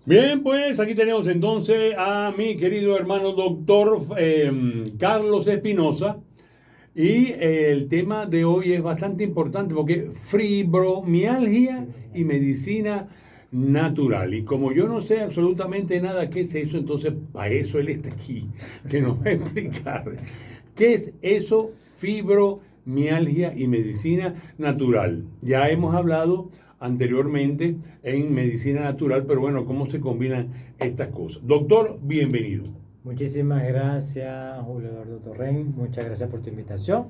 Bien, pues aquí tenemos entonces a mi querido hermano doctor Carlos Espinosa. Y el tema de hoy es bastante importante porque fibromialgia y medicina natural. Y como yo no sé absolutamente nada qué es eso, entonces para eso él está aquí, que nos va a explicar qué es eso, fibromialgia y medicina natural. Ya hemos hablado anteriormente en medicina natural, pero bueno, ¿cómo se combinan estas cosas? Doctor, bienvenido. Muchísimas gracias, Julio Eduardo Torren. Muchas gracias por tu invitación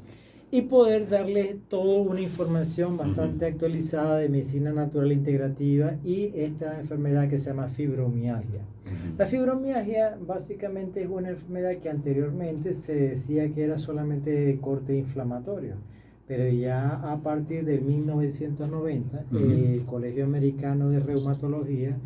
y poder darles toda una información bastante actualizada de medicina natural integrativa y esta enfermedad que se llama fibromialgia. La fibromialgia básicamente es una enfermedad que anteriormente se decía que era solamente de corte inflamatorio, pero ya a partir de 1990 el Colegio Americano de Reumatología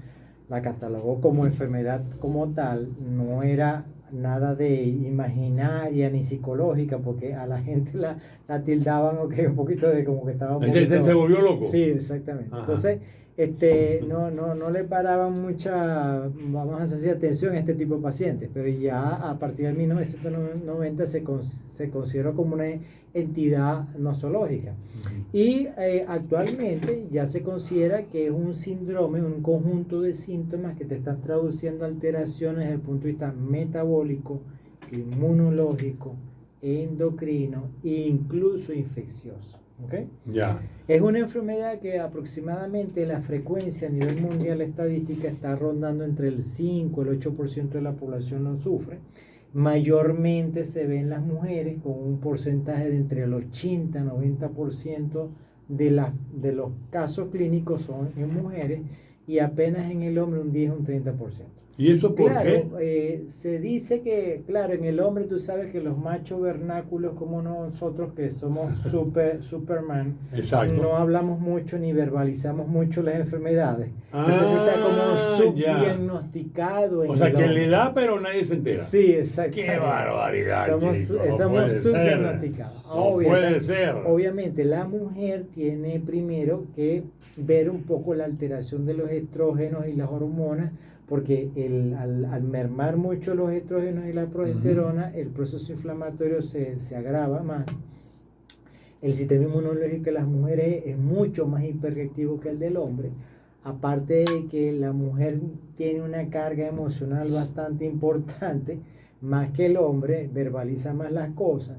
la catalogó como enfermedad como tal, no era nada de imaginaria ni psicológica, porque a la gente la tildaban un poquito de como que estaba un poquito... Se volvió loco. Sí, exactamente. Ajá. Entonces, no le paraban mucha, vamos a decir, atención a este tipo de pacientes, pero ya a partir de 1990 se consideró como una entidad nosológica. Y actualmente ya se considera que es un síndrome, un conjunto de síntomas que te están traduciendo alteraciones desde el punto de vista metabólico, inmunológico, endocrino e incluso infeccioso. ¿Okay? Ya. Es una enfermedad que aproximadamente la frecuencia a nivel mundial estadística está rondando entre el 5 y el 8% de la población lo sufre. Mayormente se ve en las mujeres con un porcentaje de entre el 80 y 90% de los casos clínicos son en mujeres y apenas en el hombre un 10 o un 30%. ¿Y eso por claro, qué? Se dice que, claro, en el hombre tú sabes que los machos vernáculos como nosotros que somos Superman, exacto, no hablamos mucho ni verbalizamos mucho las enfermedades. Entonces está como subdiagnosticado. O sea, que le da pero nadie se entera. Sí, exacto. ¡Qué barbaridad! Somos subdiagnosticados. No puede ser. Obviamente la mujer tiene primero que ver un poco la alteración de los estrógenos y las hormonas, porque al mermar mucho los estrógenos y la progesterona, el proceso inflamatorio se agrava más. El sistema inmunológico de las mujeres es mucho más hiperreactivo que el del hombre. Aparte de que la mujer tiene una carga emocional bastante importante, más que el hombre, verbaliza más las cosas.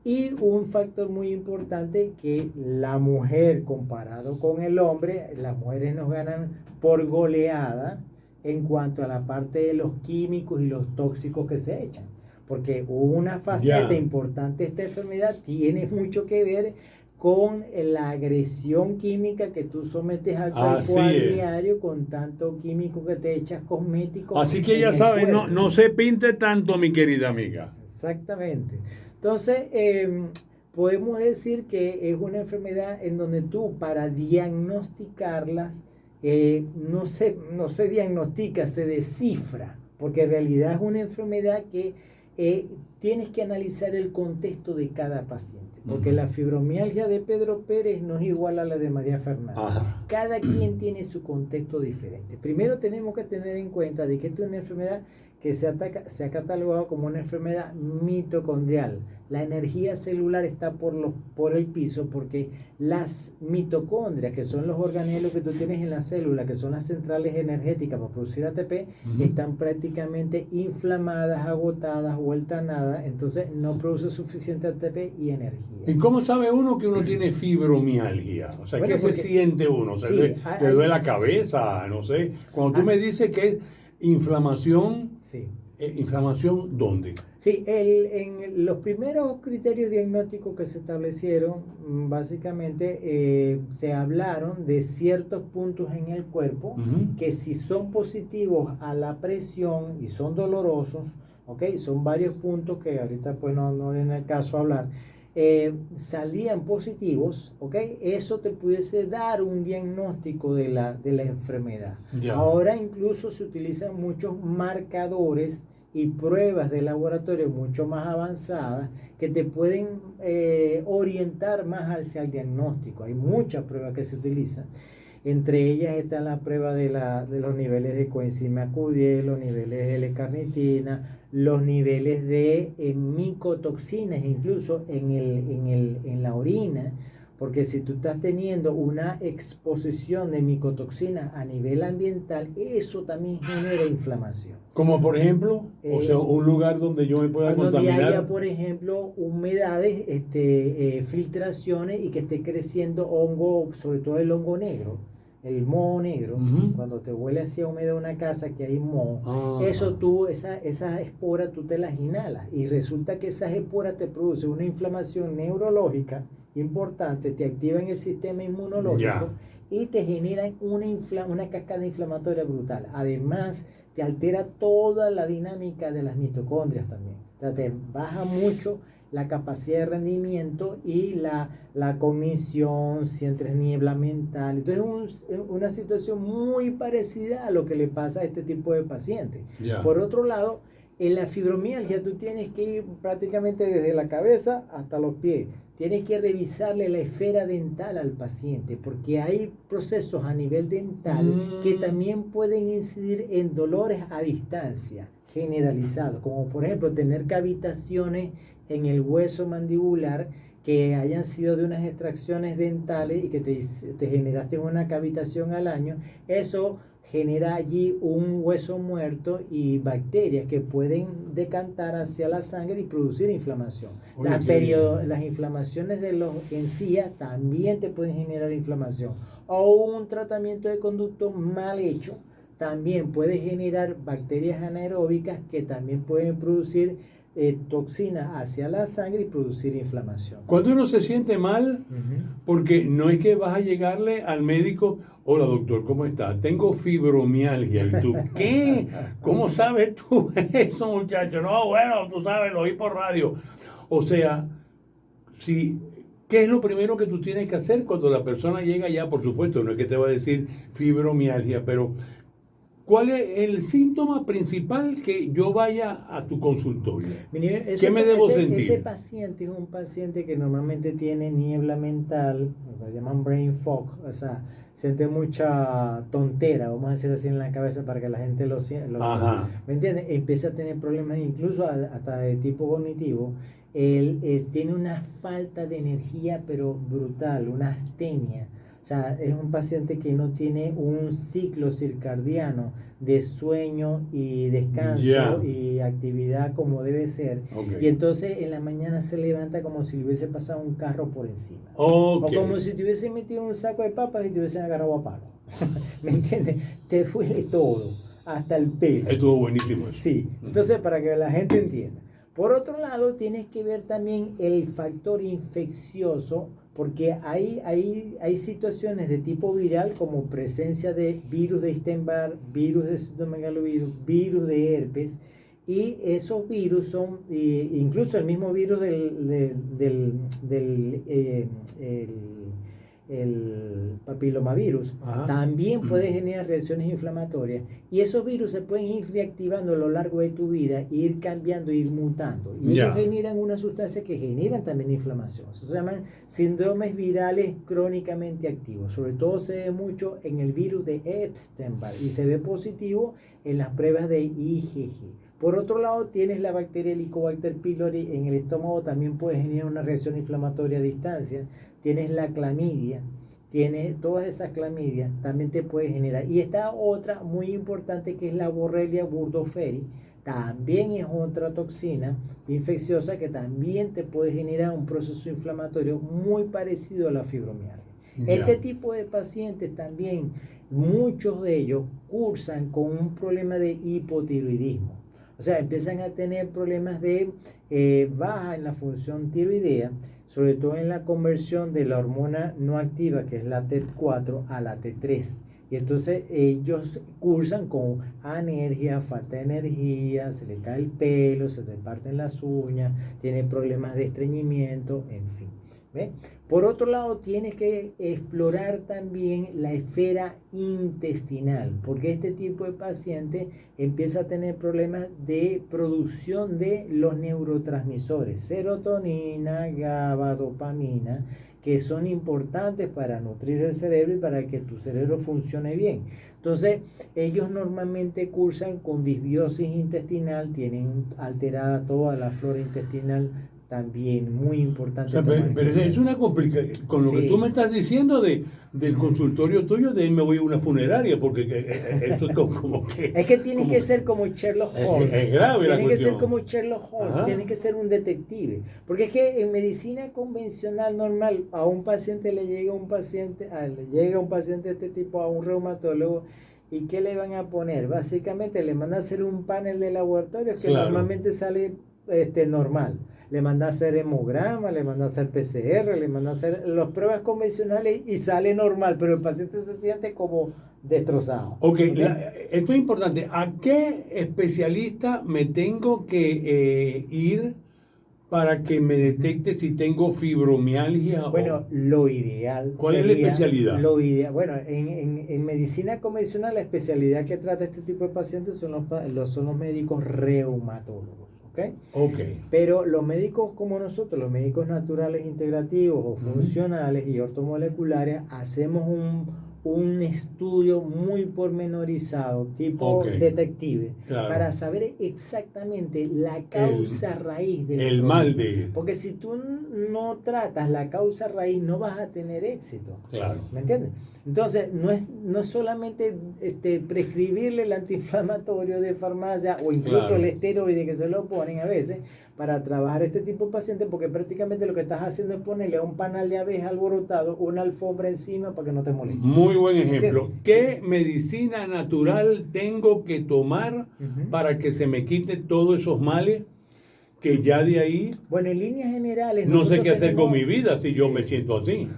Y un factor muy importante que la mujer comparado con el hombre, las mujeres nos ganan por goleada en cuanto a la parte de los químicos y los tóxicos que se echan. Porque una faceta importante de esta enfermedad tiene mucho que ver con la agresión química que tú sometes al cuerpo a diario con tanto químico que te echas cosméticos. Así que ya sabes, no se pinte tanto, mi querida amiga. Exactamente. Entonces, podemos decir que es una enfermedad en donde tú para diagnosticarlas no se diagnostica, se descifra, porque en realidad es una enfermedad que tienes que analizar el contexto de cada paciente, porque la fibromialgia de Pedro Pérez no es igual a la de María Fernández. Cada quien tiene su contexto diferente. Primero tenemos que tener en cuenta de que esta es una enfermedad que se ha catalogado como una enfermedad mitocondrial. La energía celular está por el piso porque las mitocondrias, que son los organelos que tú tienes en la célula, que son las centrales energéticas para producir ATP, están prácticamente inflamadas, agotadas, vuelta a nada, entonces no produce suficiente ATP y energía. ¿Y cómo sabe uno que uno tiene fibromialgia? O sea, ¿qué se siente uno? ¿Le duele la cabeza? No sé. Cuando tú me dices que es inflamación... Sí. ¿Inflamación dónde? Sí, en los primeros criterios diagnósticos que se establecieron, básicamente se hablaron de ciertos puntos en el cuerpo que si son positivos a la presión y son dolorosos, ¿okay? Son varios puntos que ahorita pues no viene el caso hablar, salían positivos, ¿okay? Eso te pudiese dar un diagnóstico de la enfermedad. Ya. Ahora incluso se utilizan muchos marcadores y pruebas de laboratorio mucho más avanzadas que te pueden orientar más hacia el diagnóstico. Hay muchas pruebas que se utilizan. Entre ellas están la prueba de los niveles de coenzima Q10, los niveles de L-carnitina, los niveles de micotoxinas, incluso en la orina, porque si tú estás teniendo una exposición de micotoxinas a nivel ambiental, eso también genera inflamación. Como por ejemplo, o sea, un lugar donde yo me pueda donde contaminar. haya, por ejemplo, humedades, filtraciones y que esté creciendo hongo, sobre todo el hongo negro, el moho negro. Cuando te huele hacia húmeda una casa que hay moho, esa espora tú te las inhalas y resulta que esas esporas te producen una inflamación neurológica importante, te activan el sistema inmunológico y te generan una cascada inflamatoria brutal. Además, te altera toda la dinámica de las mitocondrias también. O sea, te baja mucho la capacidad de rendimiento y la cognición, sientes niebla mental. Entonces es una situación muy parecida a lo que le pasa a este tipo de pacientes. Por otro lado, en la fibromialgia tú tienes que ir prácticamente desde la cabeza hasta los pies. Tienes que revisarle la esfera dental al paciente porque hay procesos a nivel dental que también pueden incidir en dolores a distancia generalizados, como por ejemplo tener cavitaciones en el hueso mandibular que hayan sido de unas extracciones dentales y que te generaste una cavitación al año. Eso genera allí un hueso muerto y bacterias que pueden decantar hacia la sangre y producir inflamación. Las inflamaciones de los encías también te pueden generar inflamación. O un tratamiento de conducto mal hecho también puede generar bacterias anaeróbicas que también pueden producir toxinas hacia la sangre y producir inflamación. Cuando uno se siente mal, porque no es que vas a llegarle al médico, hola doctor, ¿cómo estás? Tengo fibromialgia. ¿Y tú qué? ¿Cómo sabes tú eso, muchacho? No, bueno, tú sabes, lo oí por radio. O sea, ¿qué es lo primero que tú tienes que hacer cuando la persona llega ya? Por supuesto, no es que te va a decir fibromialgia, pero ¿cuál es el síntoma principal que yo vaya a tu consultorio? ¿Qué me debo sentir? Ese paciente es un paciente que normalmente tiene niebla mental, lo llaman brain fog, o sea, siente mucha tontera, vamos a decir así, en la cabeza para que la gente lo ¿me entiendes? Empieza a tener problemas incluso hasta de tipo cognitivo. Él tiene una falta de energía pero brutal, una astenia. O sea, es un paciente que no tiene un ciclo circadiano de sueño y descanso y actividad como debe ser. Y entonces en la mañana se levanta como si le hubiese pasado un carro por encima. O como si te hubiesen metido un saco de papas y te hubiesen agarrado a palo. ¿Me entiendes? Te duele todo, hasta el pelo. Estuvo buenísimo. Sí, entonces para que la gente entienda. Por otro lado, tienes que ver también el factor infeccioso, porque hay situaciones de tipo viral como presencia de virus de Epstein-Barr, virus de citomegalovirus, virus de herpes, y esos virus son, incluso el mismo virus el papilomavirus, también puede generar reacciones inflamatorias y esos virus se pueden ir reactivando a lo largo de tu vida, ir cambiando, ir mutando y ellos generan una sustancia que generan también inflamación. Eso se llaman síndromes virales crónicamente activos. Sobre todo se ve mucho en el virus de Epstein-Barr y se ve positivo en las pruebas de IgG. Por otro lado, tienes la bacteria Helicobacter pylori en el estómago, también puede generar una reacción inflamatoria a distancia. Tienes la clamidia, tienes todas esas clamidias, también te puede generar. Y está otra muy importante que es la Borrelia burgdorferi, también es otra toxina infecciosa que también te puede generar un proceso inflamatorio muy parecido a la fibromialgia. Este tipo de pacientes también, muchos de ellos cursan con un problema de hipotiroidismo. O sea, empiezan a tener problemas de baja en la función tiroidea, sobre todo en la conversión de la hormona no activa, que es la T4, a la T3. Y entonces ellos cursan con anergia, falta de energía, se le cae el pelo, se le parten las uñas, tienen problemas de estreñimiento, en fin. ¿Ve? Por otro lado, tienes que explorar también la esfera intestinal, porque este tipo de paciente empieza a tener problemas de producción de los neurotransmisores, serotonina, GABA, dopamina, que son importantes para nutrir el cerebro y para que tu cerebro funcione bien. Entonces, ellos normalmente cursan con disbiosis intestinal, tienen alterada toda la flora intestinal también, muy importante. O sea, pero es una complicación. Con lo que tú me estás diciendo del consultorio tuyo, de ahí me voy a una funeraria, porque eso es como que... Es que tienes que ser como Sherlock Holmes. Es grave la Tienes que cuestión. ser como Sherlock Holmes, Ajá. tienes que ser un detective. Porque es que en medicina convencional normal, a un paciente le llega un paciente de este tipo a un reumatólogo. ¿Y qué le van a poner? Básicamente le manda a hacer un panel de laboratorio que Claro. normalmente sale normal. Le manda a hacer hemograma, le manda a hacer PCR, le manda a hacer las pruebas convencionales y sale normal, pero el paciente se siente como destrozado. Ok, esto es importante. ¿A qué especialista me tengo que ir para que me detecte si tengo fibromialgia? Bueno, lo ideal. ¿Cuál es la especialidad? Lo ideal. Bueno, en medicina convencional, la especialidad que trata este tipo de pacientes son los médicos reumatólogos. Ok. Pero los médicos como nosotros, los médicos naturales integrativos o funcionales y ortomoleculares, hacemos un estudio muy pormenorizado, tipo detective, claro, para saber exactamente la causa raíz del mal de... Porque si tú no tratas la causa raíz, no vas a tener éxito. Claro. ¿Me entiendes? Entonces, no es solamente prescribirle el antiinflamatorio de farmacia o incluso el esteroide que se lo ponen a veces para trabajar este tipo de pacientes, porque prácticamente lo que estás haciendo es ponerle a un panal de abejas alborotado una alfombra encima para que no te moleste. Muy buen ejemplo. ¿Qué medicina natural tengo que tomar para que se me quite todos esos males? Que ya de ahí, bueno, en líneas generales, no sé qué hacer con mi vida si yo me siento así.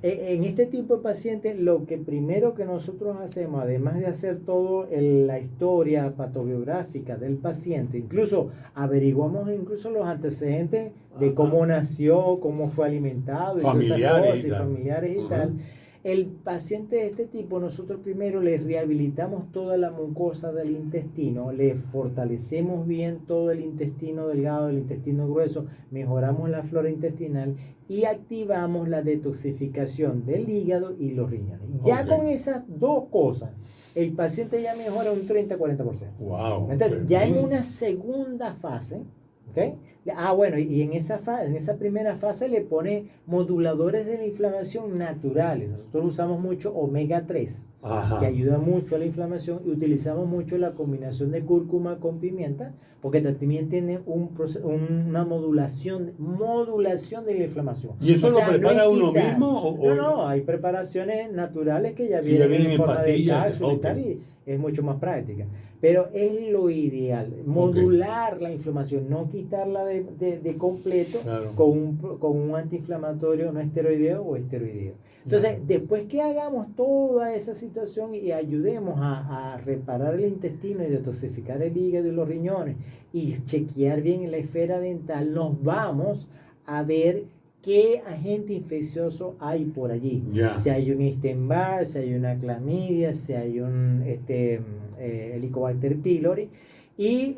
En este tipo de pacientes, lo que primero que nosotros hacemos, además de hacer todo la historia patobiográfica del paciente, incluso averiguamos incluso los antecedentes de cómo nació, cómo fue alimentado, familiares y tal. El paciente de este tipo, nosotros primero le rehabilitamos toda la mucosa del intestino, le fortalecemos bien todo el intestino delgado, el intestino grueso, mejoramos la flora intestinal y activamos la detoxificación del hígado y los riñones. Ya con esas dos cosas, el paciente ya mejora un 30-40%. Wow. Ya en una segunda fase, ¿okay? Bueno, y en esa primera fase le pone moduladores de la inflamación naturales. Nosotros usamos mucho omega 3, que ayuda mucho a la inflamación, y utilizamos mucho la combinación de cúrcuma con pimienta, porque también tiene una modulación de la inflamación. ¿Y eso lo prepara uno mismo? No, hay preparaciones naturales que ya vienen en forma de cápsula y tal, y es mucho más práctica. Pero es lo ideal, modular la inflamación, no quitarla de completo con un antiinflamatorio no esteroideo o esteroideo. Entonces, después que hagamos toda esa situación y ayudemos a reparar el intestino y detoxificar el hígado y los riñones y chequear bien la esfera dental, nos vamos a ver qué agente infeccioso hay por allí. Si hay un Epstein-Barr, si hay una clamidia, si hay un Helicobacter pylori, y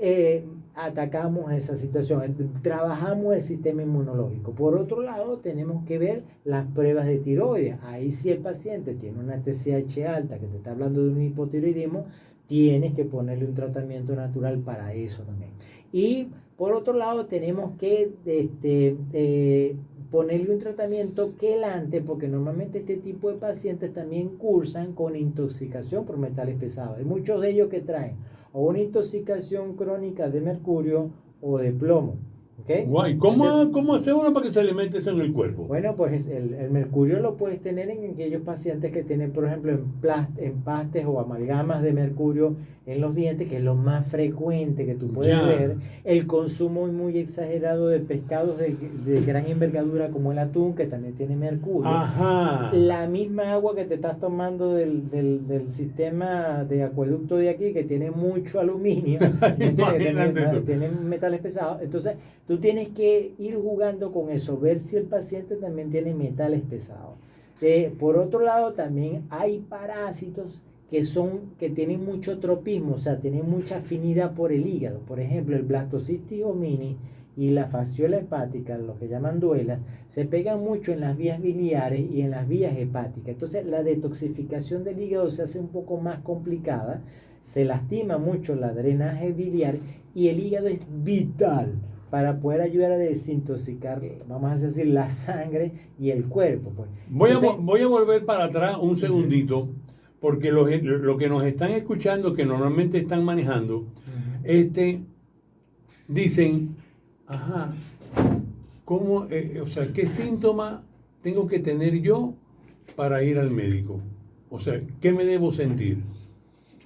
atacamos esa situación, trabajamos el sistema inmunológico. Por otro lado, tenemos que ver las pruebas de tiroides. Ahí si el paciente tiene una TSH alta, que te está hablando de un hipotiroidismo, tienes que ponerle un tratamiento natural para eso también. Y por otro lado, tenemos que ponerle un tratamiento quelante, porque normalmente este tipo de pacientes también cursan con intoxicación por metales pesados. Hay muchos de ellos que traen o una intoxicación crónica de mercurio o de plomo. Guay. ¿Cómo hace uno para que se le mete eso en el cuerpo? Bueno, pues el mercurio lo puedes tener en aquellos pacientes que tienen, por ejemplo, empastes o amalgamas de mercurio en los dientes, que es lo más frecuente que tú puedes ver. El consumo muy exagerado de pescados de gran envergadura como el atún, que también tiene mercurio. La misma agua que te estás tomando del sistema de acueducto de aquí, que tiene mucho aluminio, tiene metales pesados. Entonces, tú tienes que ir jugando con eso, ver si el paciente también tiene metales pesados. Por otro lado, también hay parásitos que tienen mucho tropismo, o sea, tienen mucha afinidad por el hígado. Por ejemplo, el blastocitis homini y la fasciola hepática, lo que llaman duela, se pegan mucho en las vías biliares y en las vías hepáticas. Entonces, la detoxificación del hígado se hace un poco más complicada, se lastima mucho la drenaje biliar y el hígado es vital para poder ayudar a desintoxicar, vamos a decir, la sangre y el cuerpo. Pues. Voy a volver para atrás un segundito, porque lo que nos están escuchando, que normalmente están manejando, dicen, ajá, ¿cómo, o sea, qué síntoma tengo que tener yo para ir al médico? O sea, ¿qué me debo sentir?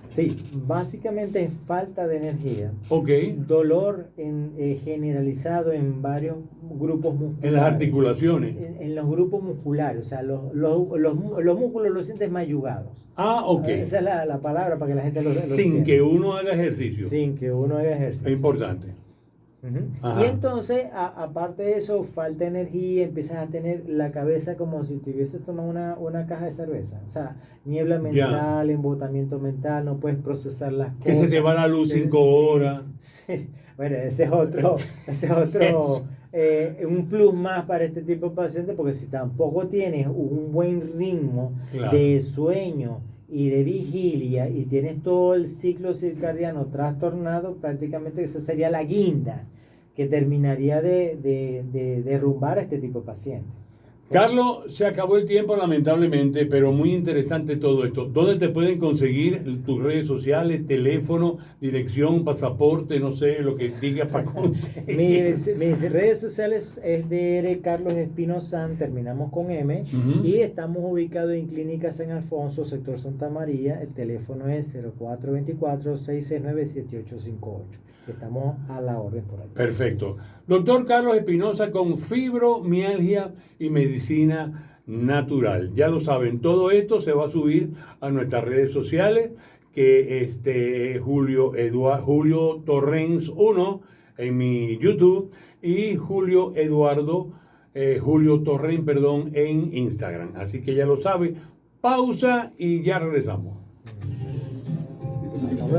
Sí, básicamente es falta de energía. Ok. Dolor generalizado en varios grupos musculares. En las articulaciones. En los grupos musculares, o sea, los músculos los sientes mayugados. Ah, ok. Esa es la palabra para que la gente lo Sin entienda. que uno haga ejercicio. Sin que uno haga ejercicio. Es importante. Y entonces, aparte de eso, falta energía, empiezas a tener la cabeza como si te hubieses tomado una caja de cerveza. O sea, niebla mental, embotamiento mental, no puedes procesar las cosas. Que se te va la luz 5 horas. Sí. Bueno, ese es otro un plus más para este tipo de pacientes, porque si tampoco tienes un buen ritmo de sueño y de vigilia y tienes todo el ciclo circadiano trastornado, prácticamente esa sería la guinda que terminaría de derrumbar a este tipo de pacientes. Carlos, se acabó el tiempo lamentablemente, pero muy interesante todo esto. ¿Dónde te pueden conseguir tus redes sociales, teléfono, dirección, pasaporte, no sé, lo que digas para conseguir? Mis redes sociales es DR Carlos Espinosa, terminamos con M, y estamos ubicados en Clínica San Alfonso, sector Santa María. El teléfono es 0424-669-7858. Estamos a la orden por ahí. Perfecto. Doctor Carlos Espinosa con fibromialgia y medicina natural. Ya lo saben, todo esto se va a subir a nuestras redes sociales, que Julio Torrens 1 en mi YouTube y Julio Torrens, en Instagram. Así que ya lo sabe. Pausa y ya regresamos.